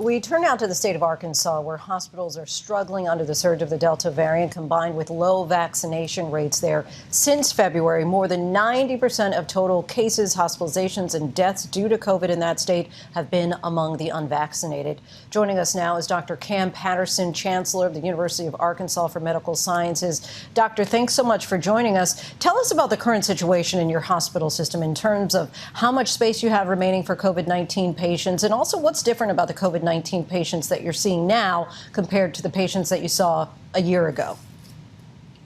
We turn now to the state of Arkansas, where hospitals are struggling under the surge of the Delta variant, combined with low vaccination rates there. Since February, more than 90% of total cases, hospitalizations, and deaths due to COVID in that state have been among the unvaccinated. Joining us now is Dr. Cam Patterson, Chancellor of the University of Arkansas for Medical Sciences. Doctor, thanks so much for joining us. Tell us about the current situation in your hospital system in terms of how much space you have remaining for COVID-19 patients, and also what's different about the COVID-19 patients that you're seeing now compared to the patients that you saw a year ago.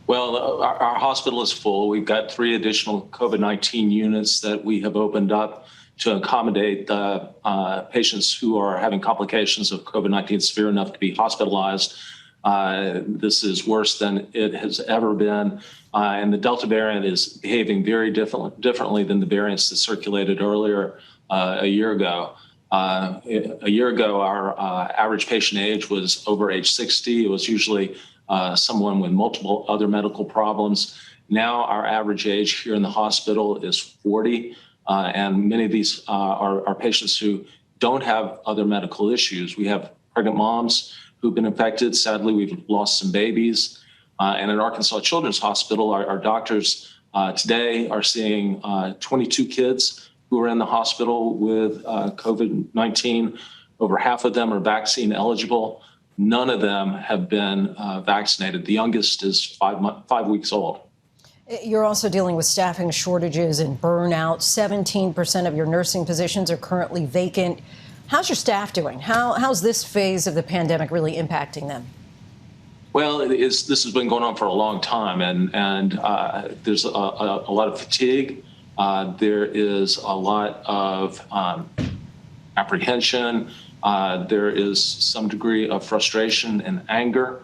Well, our hospital is full. We've got 3 additional COVID-19 units that we have opened up to accommodate patients who are having complications of COVID-19 severe enough to be hospitalized. This is worse than it has ever been. And the Delta variant is behaving very differently than the variants that circulated earlier a year ago. A year ago, our average patient age was over age 60. It was usually someone with multiple other medical problems. Now our average age here in the hospital is 40, and many of these are patients who don't have other medical issues. We have pregnant moms who've been infected. Sadly, we've lost some babies. And at Arkansas Children's Hospital, our doctors today are seeing 22 kids who are in the hospital with COVID-19. Over half of them are vaccine eligible. None of them have been vaccinated. The youngest is 5 weeks old. You're also dealing with staffing shortages and burnout. 17% of your nursing positions are currently vacant. How's your staff doing? How's this phase of the pandemic really impacting them? Well, this has been going on for a long time, and there's a lot of fatigue. There is a lot of apprehension. There is some degree of frustration and anger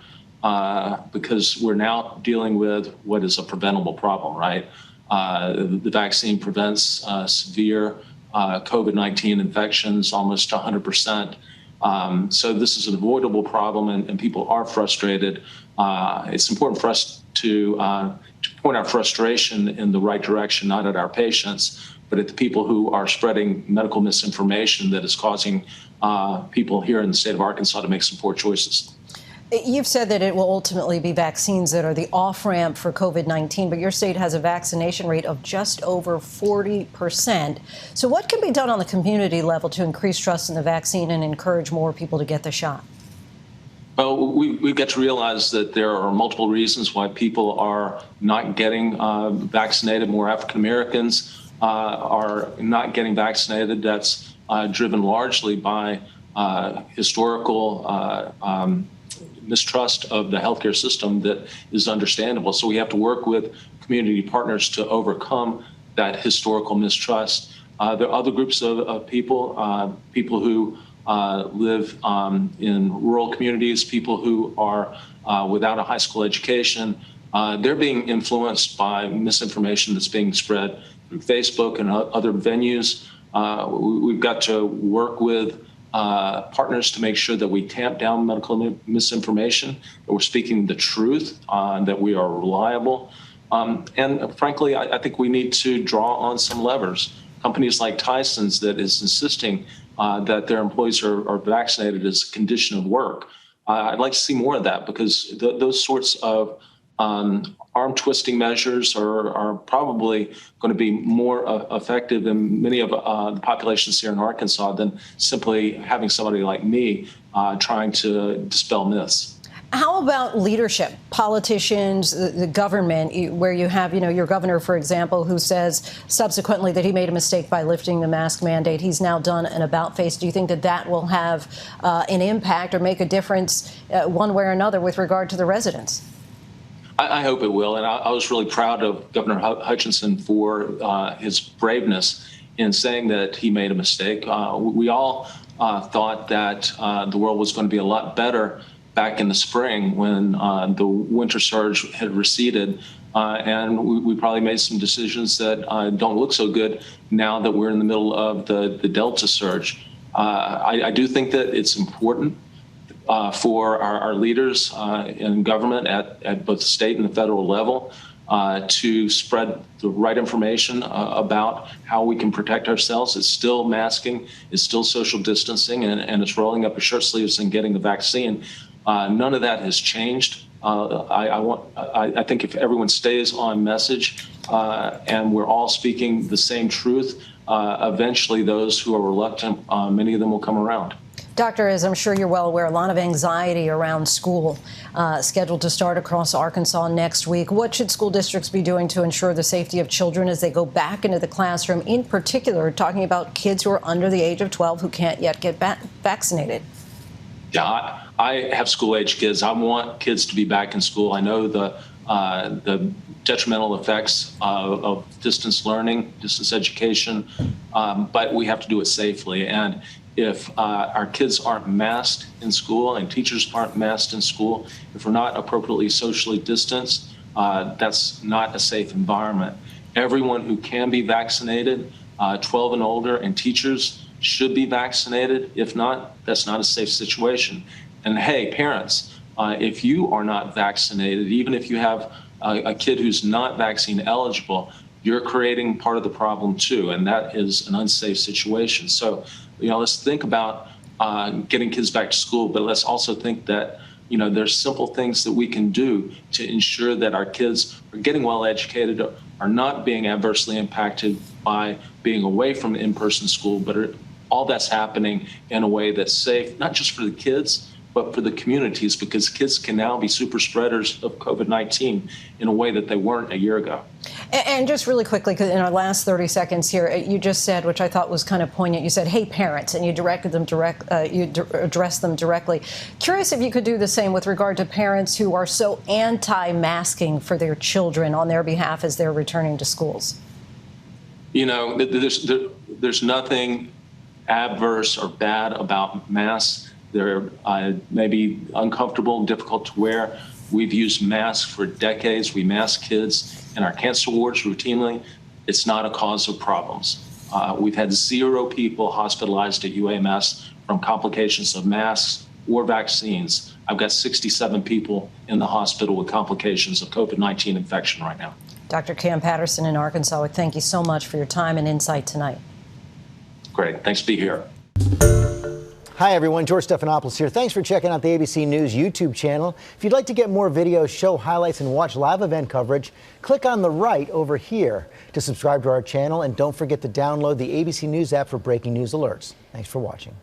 because we're now dealing with what is a preventable problem, right? The vaccine prevents severe COVID-19 infections almost 100%. So this is an avoidable problem, and people are frustrated. It's important for us to point our frustration in the right direction, not at our patients, but at the people who are spreading medical misinformation that is causing people here in the state of Arkansas to make some poor choices. You've said that it will ultimately be vaccines that are the off-ramp for COVID-19, but your state has a vaccination rate of just over 40%. So what can be done on the community level to increase trust in the vaccine and encourage more people to get the shot? Well, we've got to realize that there are multiple reasons why people are not getting vaccinated. More African Americans are not getting vaccinated. That's driven largely by historical mistrust of the healthcare system that is understandable. So we have to work with community partners to overcome that historical mistrust. There are other groups of people, people who live in rural communities, people who are without a high school education. They're being influenced by misinformation that's being spread through Facebook and other venues. We've got to work with partners to make sure that we tamp down medical misinformation, that we're speaking the truth, that we are reliable. And frankly, I think we need to draw on some levers. Companies like Tyson's that is insisting that their employees are vaccinated as a condition of work. I'd like to see more of that because those sorts of arm twisting measures are probably going to be more effective in many of the populations here in Arkansas than simply having somebody like me trying to dispel myths. How about leadership, politicians, the government, where you have, your governor, for example, who says subsequently that he made a mistake by lifting the mask mandate. He's now done an about-face. Do you think that will have an impact or make a difference one way or another with regard to the residents? I hope it will. And I was really proud of Governor Hutchinson for his braveness in saying that he made a mistake. We all thought that the world was going to be a lot better back in the spring when the winter surge had receded. And we probably made some decisions that don't look so good now that we're in the middle of the Delta surge. I do think that it's important for our leaders in government at both the state and the federal level to spread the right information about how we can protect ourselves. It's still masking, it's still social distancing, and it's rolling up your shirt sleeves and getting the vaccine. None of that has changed. I think if everyone stays on message and we're all speaking the same truth, eventually those who are reluctant, many of them will come around. Doctor, as I'm sure you're well aware, a lot of anxiety around school scheduled to start across Arkansas next week. What should school districts be doing to ensure the safety of children as they go back into the classroom, in particular talking about kids who are under the age of 12 who can't yet get vaccinated? Yeah, I have school-age kids. I want kids to be back in school. I know the detrimental effects of distance learning, distance education, but we have to do it safely. And if our kids aren't masked in school and teachers aren't masked in school, if we're not appropriately socially distanced, that's not a safe environment. Everyone who can be vaccinated, 12 and older, and teachers should be vaccinated. If not, that's not a safe situation. And hey, parents, if you are not vaccinated, even if you have a kid who's not vaccine eligible, you're creating part of the problem too, and that is an unsafe situation. So, let's think about getting kids back to school, but let's also think that, there's simple things that we can do to ensure that our kids are getting well educated, are not being adversely impacted by being away from in-person school, but all that's happening in a way that's safe, not just for the kids, but for the communities, because kids can now be super spreaders of COVID-19 in a way that they weren't a year ago. And just really quickly, in our last 30 seconds here, you just said, which I thought was kind of poignant, you said, hey, parents, and you directed them addressed them directly. Curious if you could do the same with regard to parents who are so anti-masking for their children on their behalf as they're returning to schools. There's nothing adverse or bad about masks. They're maybe uncomfortable and difficult to wear. We've used masks for decades. We mask kids in our cancer wards routinely. It's not a cause of problems. We've had 0 people hospitalized at UAMS from complications of masks or vaccines. I've got 67 people in the hospital with complications of COVID-19 infection right now. Dr. Cam Patterson in Arkansas, thank you so much for your time and insight tonight. Great. Thanks to be here. Hi, everyone. George Stephanopoulos here. Thanks for checking out the ABC News YouTube channel. If you'd like to get more videos, show highlights, and watch live event coverage, click on the right over here to subscribe to our channel. And don't forget to download the ABC News app for breaking news alerts. Thanks for watching.